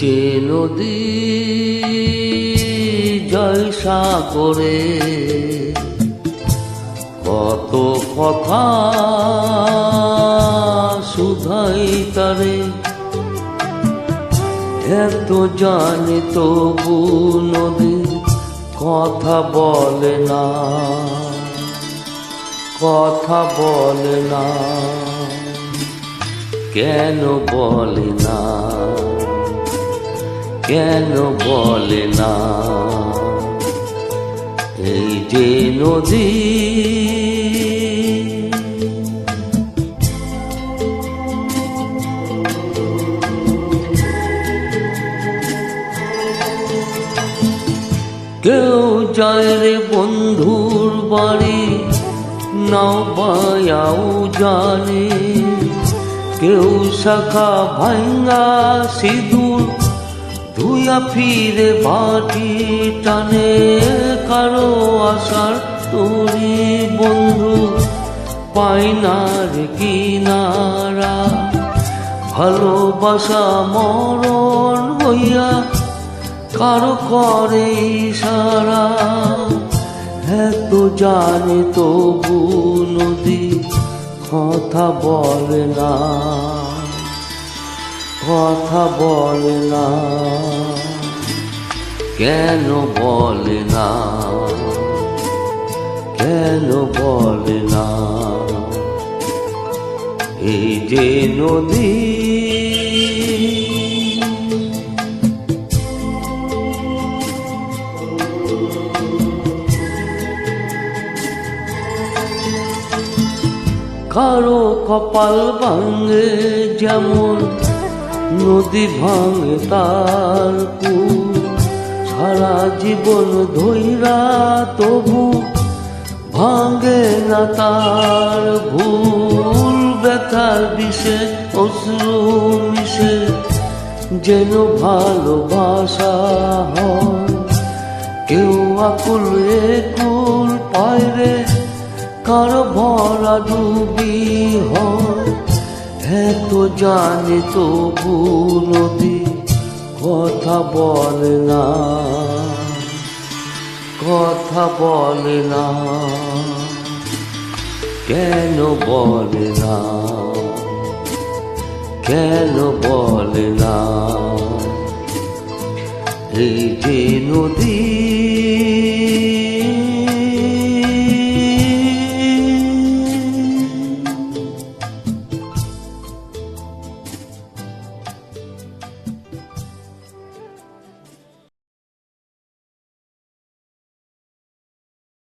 যে নদী জয় সাগরে কত কথা শুধাই তারে, এত জানে তবু নদী কথা বলে না, কথা বলে না। কেন বলে না, কেন বলে না? এই যে নদী কেউ যায় রে বন্ধুর বাড়ি নাও বায়াও জানে, কেউ শাখা ভাঙ্গা সিঁদুর ধুইয়া ফিরে বাটি টানে। কারো আশার তোরি বন্ধু পাই না রে কিনারা, ভালোবাসা মরণ হইয়া কারো করে ইশারা। এত জানে তবু নদী কথা বলে না, কথা বলে না। কেন বলে না, কেন বলে না? এই যে নদী কারো কপাল ভাঙে যেমন নদী ভাঙে তার কূল, সারা জীবন ধইরা তবু ভাঙে না তার ভুল। ব্যথার বিষে অশ্রু মিশে যেন ভালোবাসা হয়, কেউ আকুল একুল পায় রে কারো ভরা ডুবি হয়। এত জানে তবু নদী কথা বলে না, কথা বলে না। কেন বলে না, কেন বলে না? এই যে নদী